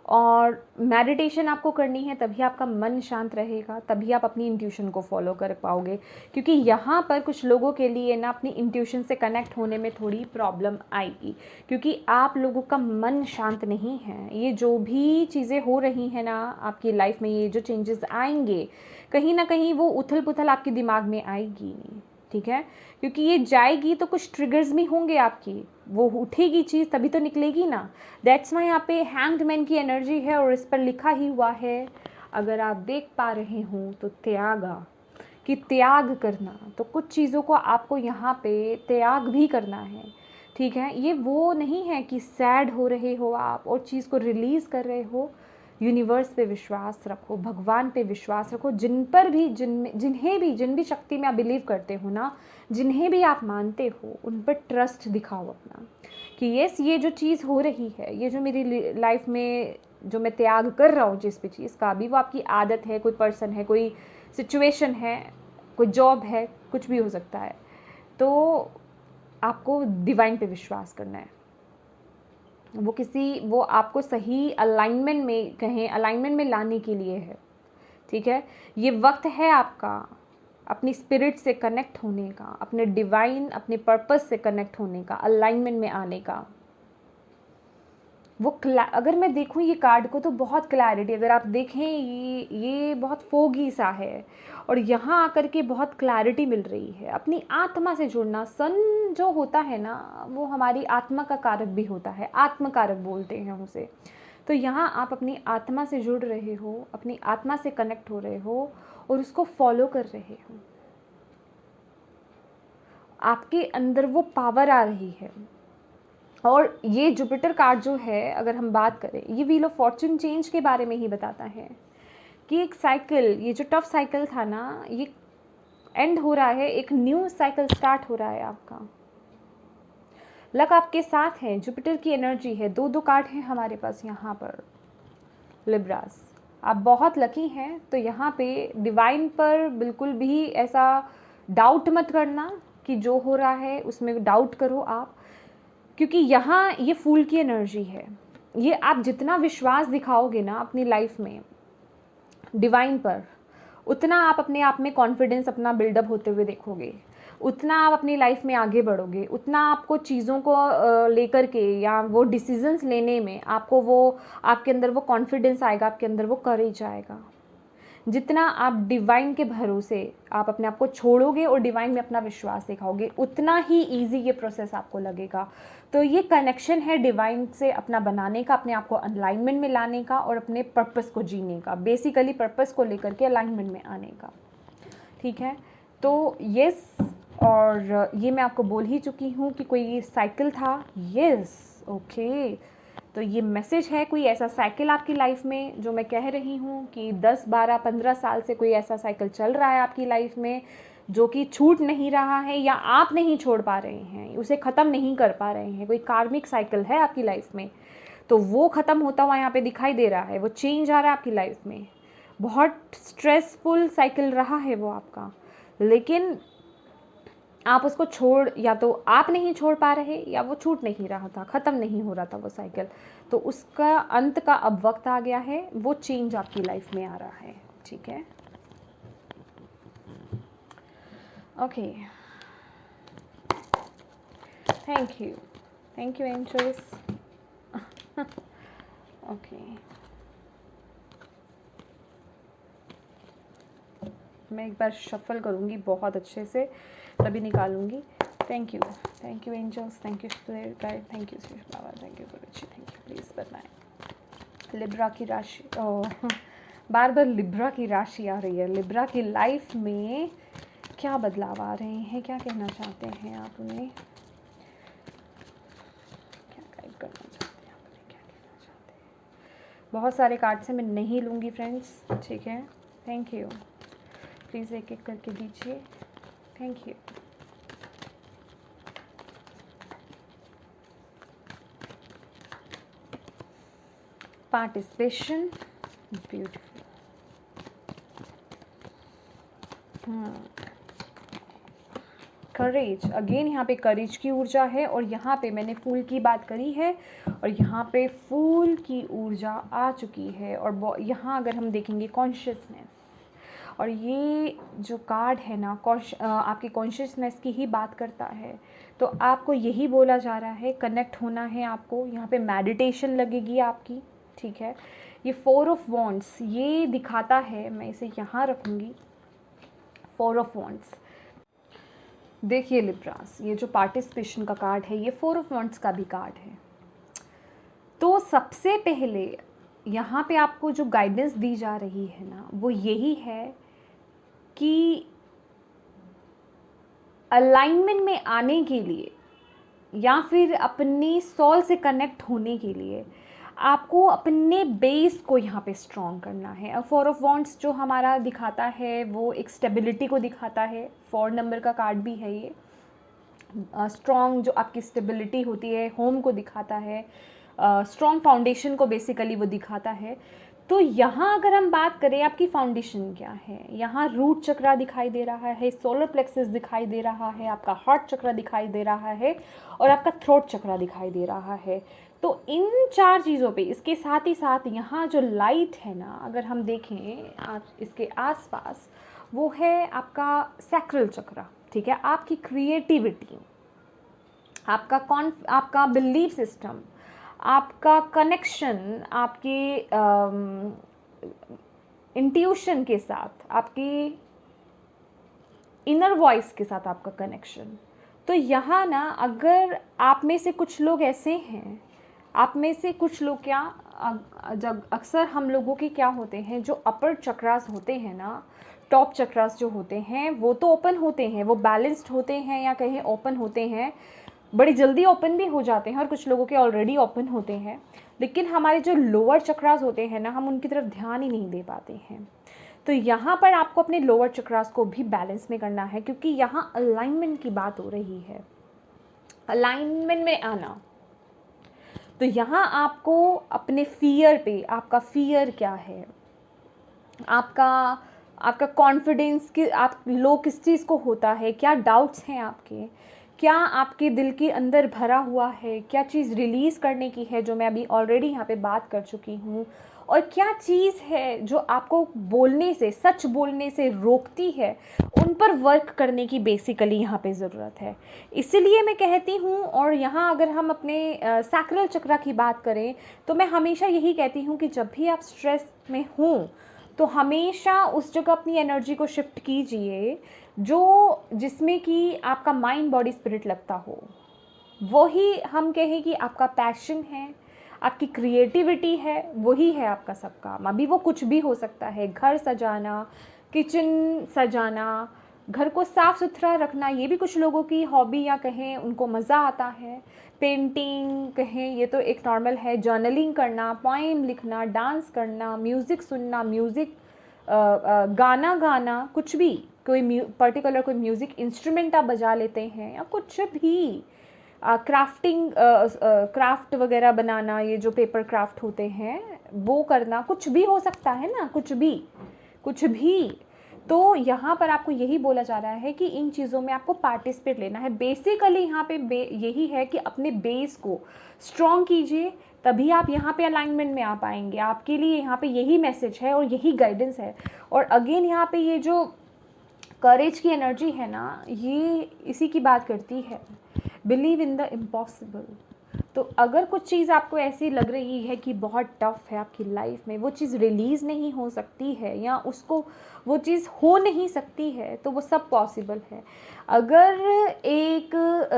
और मेडिटेशन आपको करनी है तभी आपका मन शांत रहेगा, तभी आप अपनी इंट्यूशन को फॉलो कर पाओगे। क्योंकि यहाँ पर कुछ लोगों के लिए ना अपनी इंट्यूशन से कनेक्ट होने में थोड़ी प्रॉब्लम आएगी, क्योंकि आप लोगों का मन शांत नहीं है। ये जो भी चीज़ें हो रही हैं ना आपकी लाइफ में, ये जो चेंजेस आएंगे, कहीं ना कहीं वो उथल पुथल आपके दिमाग में आएगी। ठीक है, क्योंकि ये जाएगी तो कुछ ट्रिगर्स भी होंगे आपकी, वो उठेगी चीज़ तभी तो निकलेगी ना। दैट्स वाई यहाँ पे हैंग्ड मैन की एनर्जी है, और इस पर लिखा ही हुआ है, अगर आप देख पा रहे हो तो, त्यागा, कि त्याग करना। तो कुछ चीज़ों को आपको यहाँ पे त्याग भी करना है। ठीक है, ये वो नहीं है कि सैड हो रहे हो आप और चीज़ को रिलीज़ कर रहे हो। यूनिवर्स पे विश्वास रखो, भगवान पे विश्वास रखो, जिन भी शक्ति में आप बिलीव करते हो ना, जिन्हें भी आप मानते हो, उन पर ट्रस्ट दिखाओ अपना, कि यस ये जो चीज़ हो रही है, ये जो मेरी लाइफ में जो मैं त्याग कर रहा हूँ जिस भी चीज़ का, अभी वो आपकी आदत है, कोई पर्सन है, कोई सिचुएशन है, कोई जॉब है, कुछ भी हो सकता है, तो आपको डिवाइन पे विश्वास करना है। वो आपको सही अलाइनमेंट में, कहें अलाइनमेंट में लाने के लिए है। ठीक है, ये वक्त है आपका अपनी स्पिरिट से कनेक्ट होने का, अपने डिवाइन, अपने पर्पस से कनेक्ट होने का, अलाइनमेंट में आने का। वो अगर मैं देखूं ये कार्ड को तो बहुत क्लैरिटी, अगर आप देखें ये बहुत फोगी सा है, और यहाँ आकर के बहुत क्लैरिटी मिल रही है। अपनी आत्मा से जुड़ना, सन जो होता है ना वो हमारी आत्मा का कारक भी होता है, आत्म कारक बोलते हैं उसे। तो यहाँ आप अपनी आत्मा से जुड़ रहे हो, अपनी आत्मा से कनेक्ट हो रहे हो और उसको फॉलो कर रहे हो। आपके अंदर वो पावर आ रही है। और ये जुपिटर कार्ड जो है, अगर हम बात करें, ये व्हील ऑफ फॉर्चून चेंज के बारे में ही बताता है कि एक साइकिल, ये जो टफ साइकिल था ना, ये एंड हो रहा है, एक न्यू साइकिल स्टार्ट हो रहा है आपका। लक आपके साथ है, जुपिटर की एनर्जी है, दो कार्ड हैं हमारे पास यहाँ पर। लिब्रास, आप बहुत लकी हैं। तो यहाँ पे डिवाइन पर बिल्कुल भी ऐसा डाउट मत करना कि जो हो रहा है उसमें डाउट करो आप, क्योंकि यहाँ ये फूल की एनर्जी है। ये आप जितना विश्वास दिखाओगे ना अपनी लाइफ में डिवाइन पर, उतना आप अपने आप में कॉन्फिडेंस अपना बिल्डअप होते हुए देखोगे, उतना आप अपनी लाइफ में आगे बढ़ोगे, उतना आपको चीज़ों को लेकर के या वो डिसीजंस लेने में आपको वो आपके अंदर वो कॉन्फिडेंस आएगा, आपके अंदर वो करेज आएगा। जितना आप डिवाइन के भरोसे आप अपने आप को छोड़ोगे और डिवाइन में अपना विश्वास दिखाओगे, उतना ही ईजी ये प्रोसेस आपको लगेगा। तो ये कनेक्शन है डिवाइन से अपना बनाने का, अपने आप को अलाइनमेंट में लाने का और अपने पर्पस को जीने का, बेसिकली पर्पस को लेकर के अलाइनमेंट में आने का। ठीक है, तो यस, और ये मैं आपको बोल ही चुकी हूँ कि कोई साइकिल था। यस, ओके, तो ये मैसेज है, कोई ऐसा साइकिल आपकी लाइफ में जो मैं कह रही हूँ कि 10, 12, 15 साल से कोई ऐसा साइकिल चल रहा है आपकी लाइफ में जो कि छूट नहीं रहा है या आप नहीं छोड़ पा रहे हैं, उसे ख़त्म नहीं कर पा रहे हैं, कोई कार्मिक साइकिल है आपकी लाइफ में, तो वो ख़त्म होता हुआ यहाँ पे दिखाई दे रहा है, वो चेंज आ रहा है आपकी लाइफ में। बहुत स्ट्रेसफुल साइकिल रहा है वो आपका, लेकिन आप उसको छोड़, या तो आप नहीं छोड़ पा रहे या वो छूट नहीं रहा था, ख़त्म नहीं हो रहा था वो साइकिल, तो उसका अंत का अब वक्त आ गया है, वो चेंज आपकी लाइफ में आ रहा है। ठीक है, okay, thank you angels. Okay, मैं एक बार शफल करूँगी बहुत अच्छे से, तभी निकालूंगी। Thank you angels, thank you spirit guide, thank you Shri Baba, thank you Guruji, thank you. Please बताएं लिब्रा की राशि, बार बार लिब्रा की राशि आ रही है। लिब्रा की लाइफ में क्या बदलाव आ रहे हैं, क्या कहना चाहते हैं आप उन्हें, क्या गाइड करना चाहते हैं आप उन्हें, क्या कहना चाहते हैं। बहुत सारे कार्ड से मैं नहीं लूँगी फ्रेंड्स, ठीक है, थैंक यू। प्लीज़ एक एक करके दीजिए, thank you. Participation, beautiful. Courage, again यहाँ पे करेज की ऊर्जा है, और यहाँ पे मैंने फूल की बात करी है और यहाँ पे फूल की ऊर्जा आ चुकी है। और यहाँ अगर हम देखेंगे कॉन्शियसनेस, और ये जो कार्ड है ना आपकी कॉन्शियसनेस की ही बात करता है। तो आपको यही बोला जा रहा है, कनेक्ट होना है आपको, यहाँ पे मेडिटेशन लगेगी आपकी। ठीक है, ये 4 ऑफ वॉन्ड्स ये दिखाता है, मैं इसे यहाँ रखूँगी। 4 ऑफ वॉन्ड्स, देखिए लिब्रास, ये जो पार्टिसिपेशन का कार्ड है, ये 4 ऑफ वॉन्ड्स का भी कार्ड है। तो सबसे पहले यहाँ पे आपको जो गाइडेंस दी जा रही है ना, वो यही है कि अलाइनमेंट में आने के लिए या फिर अपनी सोल से कनेक्ट होने के लिए आपको अपने बेस को यहाँ पे स्ट्रॉन्ग करना है। 4 ऑफ वॉन्ड्स जो हमारा दिखाता है वो एक स्टेबिलिटी को दिखाता है, 4 नंबर का कार्ड भी है ये। स्ट्रॉन्ग जो आपकी स्टेबिलिटी होती है, होम को दिखाता है, स्ट्रॉन्ग फाउंडेशन को बेसिकली वो दिखाता है। तो यहाँ अगर हम बात करें आपकी फाउंडेशन क्या है, यहाँ रूट चक्रा दिखाई दे रहा है, सोलर प्लेक्सस दिखाई दे रहा है, आपका हार्ट चक्रा दिखाई दे रहा है और आपका थ्रोट चक्रा दिखाई दे रहा है। तो इन 4 चीज़ों पे, इसके साथ ही साथ यहाँ जो लाइट है ना, अगर हम देखें आप इसके आसपास, वो है आपका सैक्रल चक्रा। ठीक है, आपकी क्रिएटिविटी, आपका बिलीफ सिस्टम, आपका कनेक्शन, आपके इंट्यूशन के साथ, आपकी इनर वॉइस के साथ आपका कनेक्शन। तो यहाँ ना अगर आप में से कुछ लोग ऐसे हैं, आप में से कुछ लोग क्या, जब अक्सर हम लोगों के क्या होते हैं, जो अपर चक्रास होते हैं ना, टॉप चक्रास जो होते हैं वो तो ओपन होते हैं, वो बैलेंस्ड होते हैं या कहीं ओपन होते हैं, बड़ी जल्दी ओपन भी हो जाते हैं और कुछ लोगों के ऑलरेडी ओपन होते हैं। लेकिन हमारे जो लोअर चक्रास होते हैं ना, हम उनकी तरफ ध्यान ही नहीं दे पाते हैं। तो यहाँ पर आपको अपने लोअर चक्रास को भी बैलेंस में करना है, क्योंकि यहाँ अलाइनमेंट की बात हो रही है, अलाइनमेंट में आना। तो यहाँ आपको अपने फियर पे, आपका फियर क्या है, आपका कॉन्फिडेंस कि आप लो किस चीज़ को होता है, क्या डाउट्स हैं आपके, क्या आपके दिल के अंदर भरा हुआ है, क्या चीज़ रिलीज़ करने की है, जो मैं अभी ऑलरेडी यहाँ पे बात कर चुकी हूँ, और क्या चीज़ है जो आपको बोलने से, सच बोलने से रोकती है, उन पर वर्क करने की बेसिकली यहाँ पे ज़रूरत है। इसीलिए मैं कहती हूँ, और यहाँ अगर हम अपने सैक्रल चक्रा की बात करें तो मैं हमेशा यही कहती हूँ कि जब भी आप स्ट्रेस में हों तो हमेशा उस जगह अपनी एनर्जी को शिफ्ट कीजिए जो जिसमें कि आपका माइंड बॉडी स्पिरिट लगता हो। वही हम कहें कि आपका पैशन है, आपकी क्रिएटिविटी है, वही है आपका सब काम। अभी वो कुछ भी हो सकता है, घर सजाना, किचन सजाना, घर को साफ़ सुथरा रखना, ये भी कुछ लोगों की हॉबी या कहें उनको मज़ा आता है। पेंटिंग कहें, ये तो एक नॉर्मल है। जर्नलिंग करना, पोएम लिखना, डांस करना, म्यूज़िक सुनना, म्यूज़िक गाना गाना, कुछ भी, कोई पर्टिकुलर कोई म्यूज़िक इंस्ट्रूमेंट आप बजा लेते हैं या कुछ भी, क्राफ्टिंग, क्राफ्ट वगैरह बनाना, ये जो पेपर क्राफ्ट होते हैं वो करना, कुछ भी हो सकता है ना, कुछ भी, कुछ भी। तो यहाँ पर आपको यही बोला जा रहा है कि इन चीज़ों में आपको पार्टिसिपेट लेना है। बेसिकली यहाँ पे यही है कि अपने बेस को स्ट्रॉन्ग कीजिए, तभी आप यहाँ पे अलाइनमेंट में आ पाएंगे। आपके लिए यहाँ पे यही मैसेज है और यही गाइडेंस है। और अगेन यहाँ पे ये जो करेज की एनर्जी है ना, ये इसी की बात करती है, बिलीव इन द इम्पॉसिबल। तो अगर कुछ चीज़ आपको ऐसी लग रही है कि बहुत टफ है आपकी लाइफ में, वो चीज़ रिलीज़ नहीं हो सकती है या उसको वो चीज़ हो नहीं सकती है, तो वो सब पॉसिबल है। अगर एक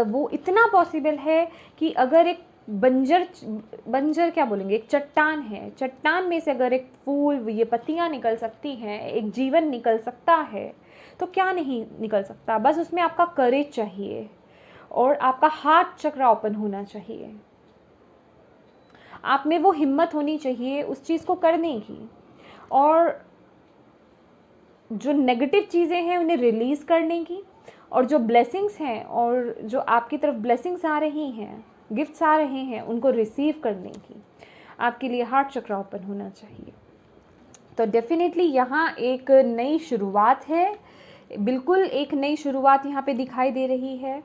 वो इतना पॉसिबल है कि अगर एक बंजर क्या बोलेंगे, एक चट्टान है, चट्टान में से अगर एक फूल, ये पत्तियाँ निकल सकती हैं, एक जीवन निकल सकता है, तो क्या नहीं निकल सकता। बस उसमें आपका करेज चाहिए और आपका हार्ट चक्र ओपन होना चाहिए। आप में वो हिम्मत होनी चाहिए उस चीज़ को करने की, और जो नेगेटिव चीज़ें हैं उन्हें रिलीज़ करने की, और जो ब्लेसिंग्स हैं और जो आपकी तरफ ब्लेसिंग्स आ रही हैं, गिफ्ट्स आ रहे हैं, उनको रिसीव करने की आपके लिए हार्ट चक्र ओपन होना चाहिए। तो डेफिनेटली यहाँ एक नई शुरुआत है, बिल्कुल एक नई शुरुआत यहाँ पे दिखाई दे रही है।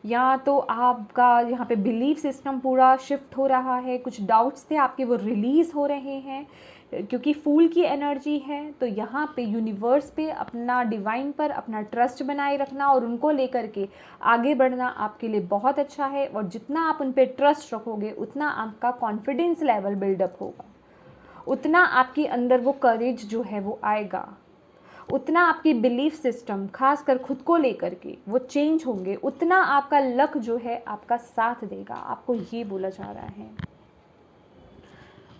या तो आपका यहाँ पे बिलीफ सिस्टम पूरा शिफ्ट हो रहा है, कुछ डाउट्स थे आपके वो रिलीज़ हो रहे हैं, क्योंकि फूल की एनर्जी है। तो यहाँ पे यूनिवर्स पे, अपना डिवाइन पर अपना ट्रस्ट बनाए रखना और उनको लेकर के आगे बढ़ना आपके लिए बहुत अच्छा है। और जितना आप उन पर ट्रस्ट रखोगे उतना आपका कॉन्फिडेंस लेवल बिल्डअप होगा, उतना आपके अंदर वो करेज जो है वो आएगा, उतना आपकी बिलीफ सिस्टम खासकर खुद को लेकर के वो चेंज होंगे, उतना आपका लक जो है आपका साथ देगा। आपको ये बोला जा रहा है।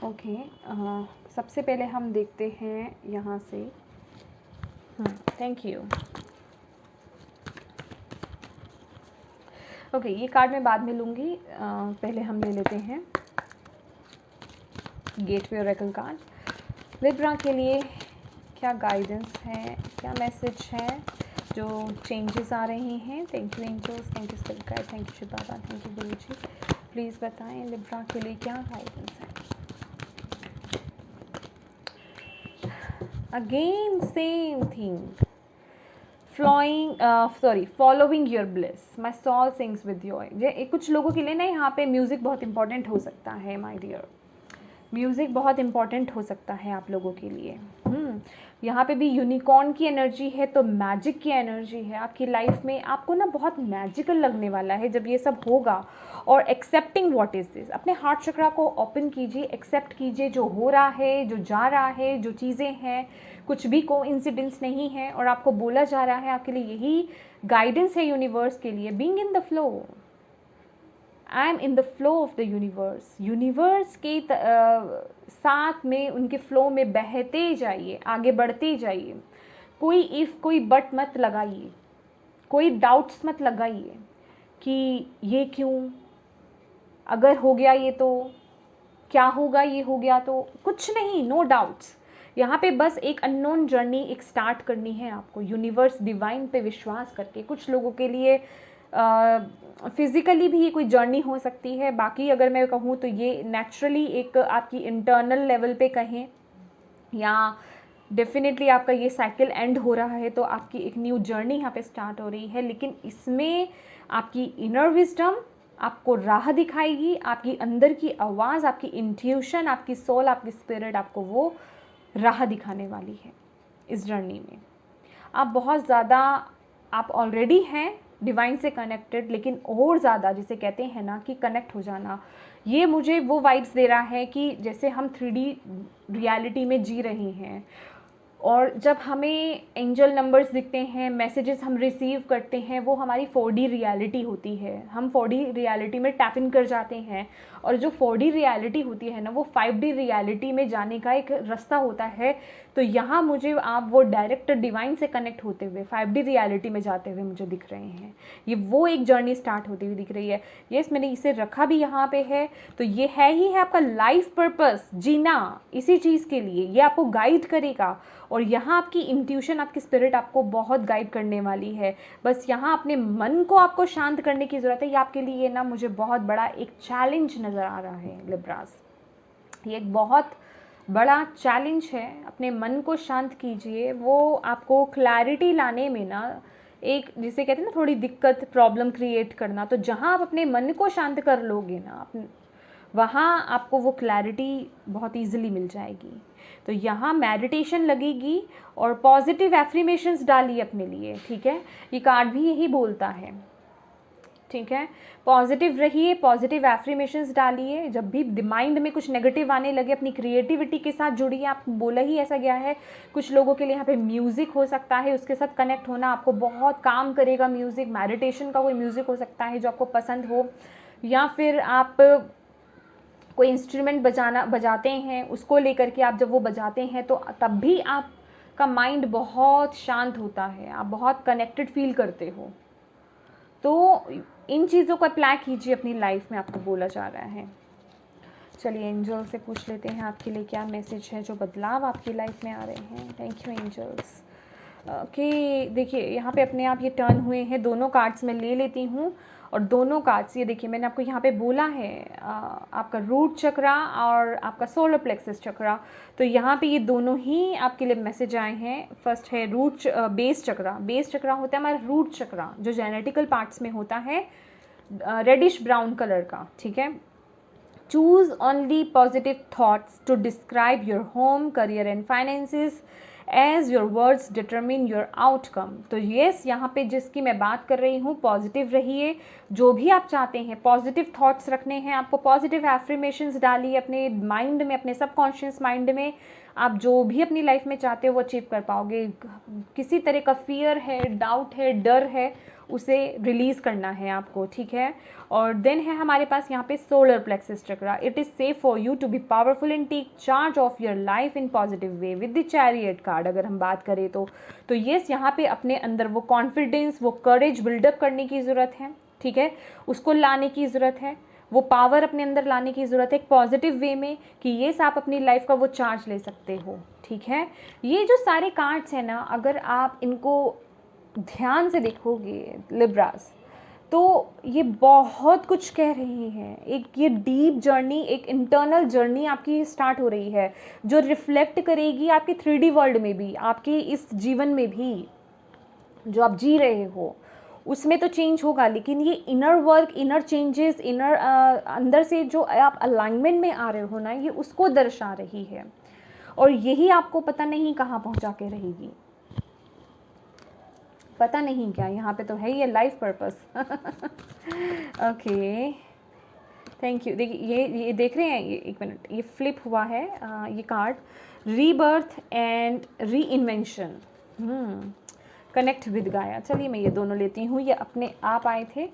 ओके, सबसे पहले हम देखते हैं यहाँ से। Thank you. ओके, ये कार्ड मैं बाद में लूँगी, पहले हम ले लेते हैं गेटवे ओरेकल कार्ड। लिब्रा के लिए क्या गाइडेंस है, क्या मैसेज है, जो चेंजेस आ रहे हैं। Thank you angels, thank you spirit guide, thank you Shiv Baba, thank you Guru ji. Please बताएं लिब्रा के लिए क्या गाइडेंस है। Again same thing, following your bliss, my soul sings with joy. कुछ लोगों के लिए ना यहाँ पे म्यूज़िक बहुत इंपॉर्टेंट हो सकता है माय डियर, म्यूज़िक बहुत इंपॉर्टेंट हो सकता है आप लोगों के लिए। यहाँ पे भी यूनिकॉर्न की एनर्जी है, तो मैजिक की एनर्जी है आपकी लाइफ में। आपको ना बहुत मैजिकल लगने वाला है जब ये सब होगा। और एक्सेप्टिंग व्हाट इज़ दिस, अपने हार्ट चक्रा को ओपन कीजिए, एक्सेप्ट कीजिए जो हो रहा है, जो जा रहा है, जो चीज़ें हैं, कुछ भी कोइंसिडेंस नहीं है। और आपको बोला जा रहा है, आपके लिए यही गाइडेंस है यूनिवर्स के लिए, being in the flow. I am in the flow of the universe. Universe के साथ में, उनके फ्लो में बहते जाइए, आगे बढ़ते जाइए। कोई इफ़, कोई बट मत लगाइए, कोई डाउट्स मत लगाइए कि ये क्यों, अगर हो गया ये तो क्या होगा, ये हो गया तो कुछ नहीं, नो डाउट्स। यहाँ पे बस एक अननोन जर्नी एक स्टार्ट करनी है आपको, यूनिवर्स डिवाइन पे विश्वास करके। कुछ लोगों के लिए फिज़िकली भी ये कोई जर्नी हो सकती है। बाकी अगर मैं कहूँ तो ये नेचुरली एक आपकी इंटरनल लेवल पे कहें या डेफिनेटली आपका ये साइकिल एंड हो रहा है, तो आपकी एक न्यू जर्नी यहाँ पे स्टार्ट हो रही है, लेकिन इसमें आपकी इनर विजडम आपको राह दिखाएगी, आपकी अंदर की आवाज़, आपकी इंट्यूशन, आपकी सोल, आपकी स्पिरिट आपको वो राह दिखाने वाली है इस जर्नी में। आप बहुत ज़्यादा, आप ऑलरेडी हैं डिवाइन से कनेक्टेड, लेकिन और ज़्यादा जिसे कहते हैं ना कि कनेक्ट हो जाना, ये मुझे वो वाइब्स दे रहा है कि जैसे हम 3D रियलिटी में जी रहे हैं, और जब हमें एंजल नंबर्स दिखते हैं, मैसेजेस हम रिसीव करते हैं, वो हमारी 4D रियलिटी होती है। हम 4D रियलिटी में टैप इन कर जाते हैं, और जो 4D रियलिटी होती है ना, वो 5D रियलिटी में जाने का एक रास्ता होता है। तो यहाँ मुझे आप वो डायरेक्ट डिवाइन से कनेक्ट होते हुए 5D रियलिटी में जाते हुए मुझे दिख रहे हैं। ये वो एक जर्नी स्टार्ट होती हुई दिख रही है। यस, मैंने इसे रखा भी यहाँ पे है, तो ये है ही है आपका लाइफ पर्पस, जीना इसी चीज़ के लिए, ये आपको गाइड करेगा। और यहाँ आपकी इंट्यूशन, आपकी स्पिरिट आपको बहुत गाइड करने वाली है। बस यहाँ अपने मन को आपको शांत करने की ज़रूरत है। ये आपके लिए ना मुझे बहुत बड़ा एक चैलेंज नज़र आ रहा है लिब्रास, ये एक बहुत बड़ा चैलेंज है। अपने मन को शांत कीजिए, वो आपको क्लैरिटी लाने में ना एक, जिसे कहते हैं ना, थोड़ी दिक्कत, प्रॉब्लम क्रिएट करना। तो जहाँ आप अपने मन को शांत कर लोगे ना, वहाँ आपको वो क्लैरिटी बहुत ईजिली मिल जाएगी। तो यहाँ मेडिटेशन लगेगी और पॉजिटिव एफर्मेशंस डालिए अपने लिए, ठीक है। ये कार्ड भी यही बोलता है, ठीक है। पॉजिटिव रहिए, पॉजिटिव एफर्मेशंस डालिए। जब भी माइंड में कुछ नेगेटिव आने लगे, अपनी क्रिएटिविटी के साथ जुड़िए। आप बोला ही ऐसा गया है, कुछ लोगों के लिए यहाँ पे म्यूज़िक हो सकता है, उसके साथ कनेक्ट होना आपको बहुत काम करेगा। म्यूज़िक, मेडिटेशन का कोई म्यूज़िक हो सकता है जो आपको पसंद हो, या फिर आप कोई इंस्ट्रूमेंट बजाते हैं, उसको लेकर के आप जब वो बजाते हैं तो तब भी आपका माइंड बहुत शांत होता है, आप बहुत कनेक्टेड फील करते हो। तो इन चीज़ों को अप्लाई कीजिए अपनी लाइफ में, आपको बोला जा रहा है। चलिए एंजल से पूछ लेते हैं आपके लिए क्या मैसेज है, जो बदलाव आपकी लाइफ में आ रहे हैं। Thank you angels. कि देखिए यहाँ पे अपने आप ये टर्न हुए हैं, दोनों कार्ड्स मैं ले लेती हूँ। और दोनों कार्ड्स, ये देखिए मैंने आपको यहाँ पे बोला है आपका रूट चक्रा और आपका सोलर प्लेक्सस चक्रा, तो यहाँ पे ये दोनों ही आपके लिए मैसेज आए हैं। फर्स्ट है रूट बेस चक्रा। बेस चक्रा होता है हमारा रूट चक्रा, जो जेनेटिकल पार्ट्स में होता है, रेडिश ब्राउन कलर का, ठीक है। Choose only positive thoughts to describe your home, career and finances, as your words determine your outcome. तो येस, यहाँ पे जिसकी मैं बात कर रही हूँ, पॉजिटिव रहिए। जो भी आप चाहते हैं, पॉजिटिव थॉट्स रखने हैं आपको, पॉजिटिव एफर्मेशंस डालिए अपने माइंड में, अपने सबकॉन्शियस माइंड में। आप जो भी अपनी लाइफ में चाहते हो वो अचीव कर पाओगे। किसी तरह का फियर है, डाउट है, डर है, उसे रिलीज़ करना है आपको, ठीक है। और देन है हमारे पास यहाँ पे solar plexus chakra. It is safe for you to be powerful and take charge of your life in positive way with the chariot card. अगर हम बात करें तो येस, यहाँ पे अपने अंदर वो कॉन्फिडेंस, वो करेज बिल्डअप करने की ज़रूरत है, ठीक है। उसको लाने की ज़रूरत है, वो पावर अपने अंदर लाने की ज़रूरत है एक पॉजिटिव वे में, कि येस आप अपनी लाइफ का वो चार्ज ले सकते हो, ठीक है। ये जो सारे कार्ड्स हैं ना, अगर आप इनको ध्यान से देखोगे लिब्रास, तो ये बहुत कुछ कह रही हैं। एक ये डीप जर्नी, एक इंटरनल जर्नी आपकी स्टार्ट हो रही है, जो रिफ्लेक्ट करेगी आपकी 3D वर्ल्ड में भी, आपके इस जीवन में भी जो आप जी रहे हो उसमें तो चेंज होगा। लेकिन ये inner work, inner changes, inner अंदर से जो आप अलाइनमेंट में आ रहे हो ना, ये उसको दर्शा रही है। और यही आपको पता नहीं कहाँ पहुँचा के रहेगी, पता नहीं क्या। यहाँ पे तो है ये life purpose. Okay, thank you. देखिए ये देख रहे हैं, ये एक मिनट, ये फ्लिप हुआ है ये card, rebirth and re invention, connect with गाया। चलिए मैं ये दोनों लेती हूँ, ये अपने आप आए थे,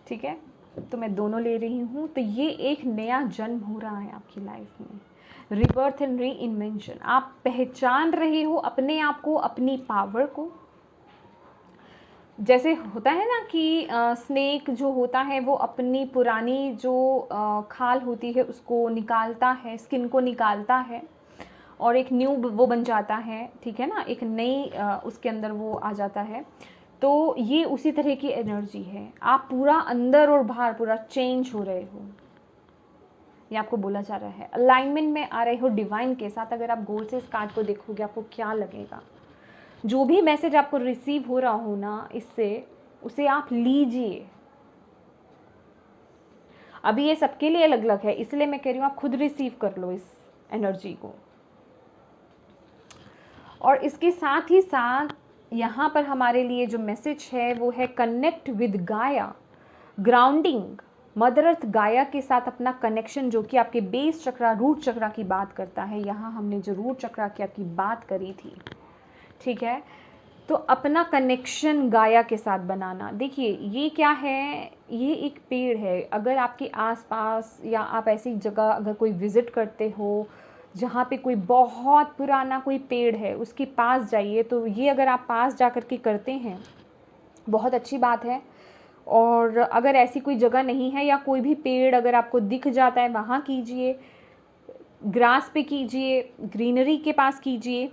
ठीक है, तो मैं दोनों ले रही हूँ। तो ये एक नया जन्म हो रहा है आपकी लाइफ में, रीबर्थ एंड री इन्वेंशन। आप पहचान रहे हो अपने आप को, अपनी पावर को। जैसे होता है ना कि स्नेक जो होता है वो अपनी पुरानी जो खाल होती है उसको निकालता है, स्किन को निकालता है और एक न्यू वो बन जाता है, ठीक है ना, एक नई उसके अंदर वो आ जाता है। तो ये उसी तरह की एनर्जी है, आप पूरा अंदर और बाहर पूरा चेंज हो रहे हो। ये आपको बोला जा रहा है। अलाइनमेंट में आ रहे हो डिवाइन के साथ। अगर आप गौर से इस कार्ड को देखोगे आपको क्या लगेगा, जो भी मैसेज आपको रिसीव हो रहा हो ना इससे, उसे आप लीजिए। अभी ये सबके लिए अलग अलग है, इसलिए मैं कह रही हूँ आप खुद रिसीव कर लो इस एनर्जी को। और इसके साथ ही साथ यहाँ पर हमारे लिए जो मैसेज है वो है कनेक्ट विद गाया, ग्राउंडिंग, मदर अर्थ गाया के साथ अपना कनेक्शन, जो कि आपके बेस चक्रा, रूट चक्रा की बात करता है। यहाँ हमने जो रूट चक्रा की आपकी बात करी थी, ठीक है, तो अपना कनेक्शन गाया के साथ बनाना। देखिए ये क्या है, ये एक पेड़ है। अगर आपके आसपास या आप ऐसी जगह अगर कोई विज़िट करते हो जहाँ पे कोई बहुत पुराना कोई पेड़ है, उसके पास जाइए। तो ये अगर आप पास जा कर के करते हैं बहुत अच्छी बात है। और अगर ऐसी कोई जगह नहीं है या कोई भी पेड़ अगर आपको दिख जाता है, वहाँ कीजिए, ग्रास पे कीजिए, ग्रीनरी के पास कीजिए,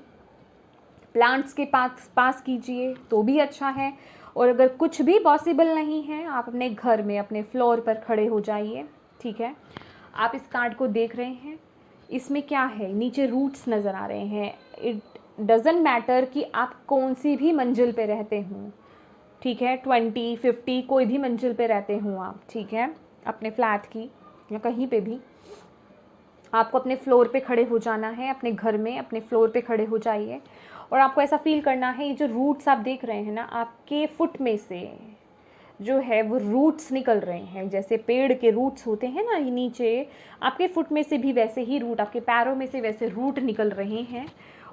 प्लांट्स के पास कीजिए तो भी अच्छा है। और अगर कुछ भी पॉसिबल नहीं है, आप अपने घर में अपने फ्लोर पर खड़े हो जाइए, ठीक है। आप इस कार्ड को देख रहे हैं, इसमें क्या है, नीचे रूट्स नज़र आ रहे हैं। इट डज़ंट मैटर कि आप कौन सी भी मंजिल पे रहते हों, ठीक है, 20, 50 कोई भी मंजिल पे रहते हों आप, ठीक है, अपने फ्लैट की या कहीं पे भी, आपको अपने फ्लोर पे खड़े हो जाना है। अपने घर में अपने फ्लोर पे खड़े हो जाइए और आपको ऐसा फील करना है, ये जो रूट्स आप देख रहे हैं ना, आपके फुट में से जो है वो रूट्स निकल रहे हैं। जैसे पेड़ के रूट्स होते हैं ना ये नीचे, आपके फुट में से भी वैसे ही रूट, आपके पैरों में से वैसे रूट निकल रहे हैं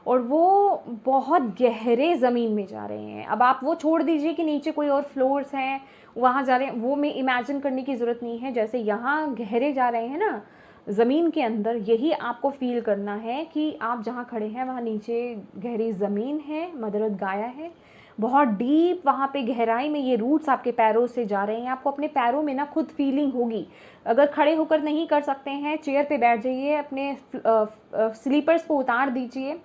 और वो बहुत गहरे ज़मीन में जा रहे हैं। अब आप वो छोड़ दीजिए कि नीचे कोई और फ्लोर्स हैं वहाँ जा रहे हैं, वो में इमेजिन करने की ज़रूरत नहीं है। जैसे यहाँ गहरे जा रहे हैं ना ज़मीन के अंदर, यही आपको फील करना है कि आप जहाँ खड़े हैं वहाँ नीचे गहरी ज़मीन है, मदर अर्थ गाया है, बहुत डीप वहाँ पे गहराई में ये रूट्स आपके पैरों से जा रहे हैं। आपको अपने पैरों में ना खुद फीलिंग होगी। अगर खड़े होकर नहीं कर सकते हैं, चेयर पे बैठ जाइए, अपने स्लीपर्स को उतार दीजिए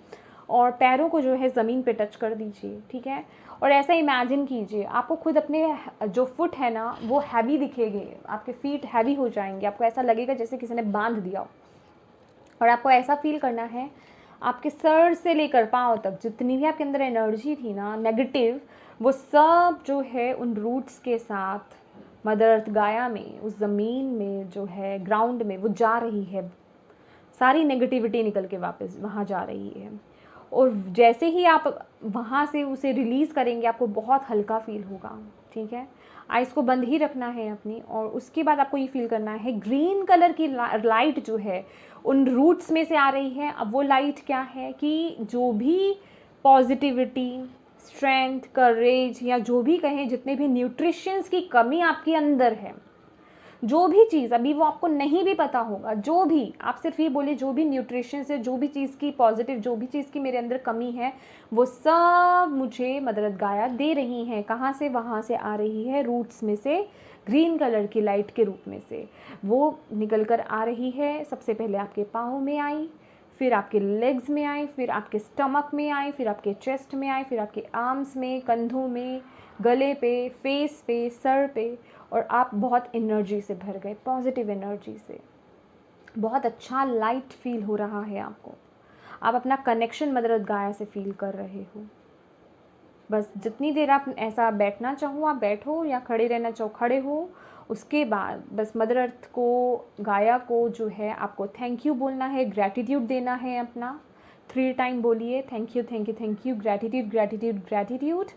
और पैरों को जो है ज़मीन पे टच कर दीजिए, ठीक है। और ऐसा इमेजिन कीजिए आपको खुद अपने जो फुट है ना वो हैवी दिखेंगे, आपके फीट हैवी हो जाएंगे, आपको ऐसा लगेगा जैसे किसी ने बांध दिया हो। और आपको ऐसा फील करना है आपके सर से लेकर पाँव तक जितनी भी आपके अंदर एनर्जी थी ना नेगेटिव, वो सब जो है उन रूट्स के साथ मदर अर्थ गाया में, उस ज़मीन में जो है ग्राउंड में वो जा रही है। सारी नेगेटिविटी निकल के वापस वहाँ जा रही है। और जैसे ही आप वहाँ से उसे रिलीज़ करेंगे आपको बहुत हल्का फील होगा, ठीक है। आइज़ को बंद ही रखना है अपनी, और उसके बाद आपको ये फील करना है ग्रीन कलर की लाइट जो है उन रूट्स में से आ रही है। अब वो लाइट क्या है कि जो भी पॉजिटिविटी, स्ट्रेंथ, करेज या जो भी कहें, जितने भी न्यूट्रिशंस की कमी आपके अंदर है, जो भी चीज़ अभी वो आपको नहीं भी पता होगा, जो भी आप सिर्फ ये बोलिए जो भी न्यूट्रिशन से, जो भी चीज़ की पॉजिटिव, जो भी चीज़ की मेरे अंदर कमी है, वो सब मुझे मदर अर्थ गाया दे रही हैं। कहाँ से? वहाँ से आ रही है रूट्स में से, ग्रीन कलर की लाइट के रूप में से वो निकल कर आ रही है। सबसे पहले आपके पाँव में आई, फिर आपके लेग्स में आई, फिर आपके स्टमक में आई, फिर आपके चेस्ट में आई, फिर आपके आर्म्स में, कंधों में, गले पे, फेस पे, सर पे, और आप बहुत एनर्जी से भर गए, पॉजिटिव एनर्जी से। बहुत अच्छा लाइट फील हो रहा है आपको। आप अपना कनेक्शन मदर अर्थ गाया से फील कर रहे हो। बस जितनी देर आप ऐसा बैठना चाहो आप बैठो, या खड़े रहना चाहो खड़े हो। उसके बाद बस मदर अर्थ को, गाया को जो है आपको थैंक यू बोलना है, ग्रैटिट्यूड देना है अपना। 3 टाइम बोलिए thank you, thank you, thank you, gratitude, gratitude, gratitude.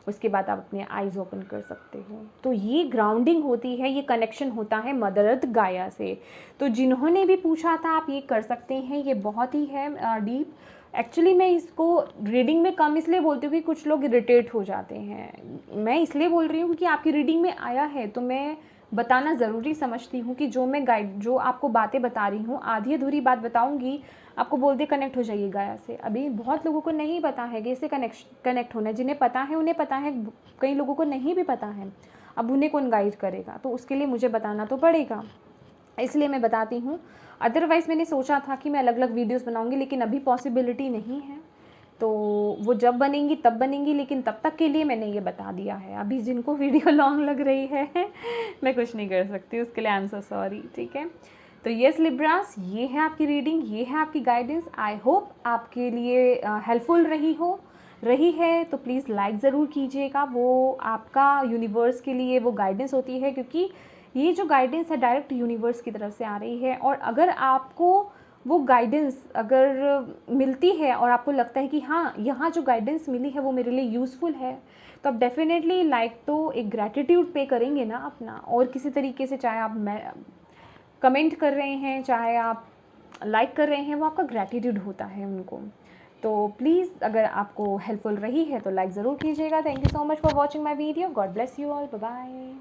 उसके बाद आप अपने आइज़ ओपन कर सकते हो। तो ये ग्राउंडिंग होती है, ये कनेक्शन होता है मदर अर्थ गाया से। तो जिन्होंने भी पूछा था आप ये कर सकते हैं, ये बहुत ही है डीप। एक्चुअली मैं इसको रीडिंग में कम इसलिए बोलती हूँ कि कुछ लोग इरिटेट हो जाते हैं। मैं इसलिए बोल रही हूँ क्योंकि आपकी रीडिंग में आया है तो मैं बताना ज़रूरी समझती हूँ कि जो आपको बातें बता रही हूँ, आधी अधूरी बात बताऊँगी, आपको बोल दे कनेक्ट हो जाइए गाया से। अभी बहुत लोगों को नहीं पता है कि इससे कनेक्ट होना है। जिन्हें पता है उन्हें पता है, कई लोगों को नहीं भी पता है। अब उन्हें कौन गाइड करेगा? तो उसके लिए मुझे बताना तो पड़ेगा, इसलिए मैं बताती हूँ। अदरवाइज़ मैंने सोचा था कि मैं अलग अलग वीडियोस बनाऊंगी, लेकिन अभी पॉसिबिलिटी नहीं है, तो वो जब बनेंगी तब बनेंगी। लेकिन तब तक के लिए मैंने ये बता दिया है। अभी जिनको वीडियो लॉन्ग लग रही है मैं कुछ नहीं कर सकती, उसके लिए आई एम सो सॉरी, ठीक है। तो येस लिब्रास, ये है आपकी रीडिंग, ये है आपकी गाइडेंस। आई होप आपके लिए हेल्पफुल रही है तो प्लीज़ लाइक ज़रूर कीजिएगा। वो आपका यूनिवर्स के लिए वो गाइडेंस होती है, क्योंकि ये जो गाइडेंस है डायरेक्ट यूनिवर्स की तरफ से आ रही है। और अगर आपको वो गाइडेंस अगर मिलती है और आपको लगता है कि हाँ, यहाँ जो गाइडेंस मिली है वो मेरे लिए यूज़फुल है, तो आप डेफिनेटली लाइक तो एक ग्रैटिट्यूड पे करेंगे ना अपना, और किसी तरीके से, चाहे आप कमेंट कर रहे हैं, चाहे आप लाइक कर रहे हैं, वो आपका ग्रैटिट्यूड होता है उनको। तो प्लीज़ अगर आपको हेल्पफुल रही है तो लाइक ज़रूर कीजिएगा। Thank you so much for watching my video. God bless you all. Bye bye.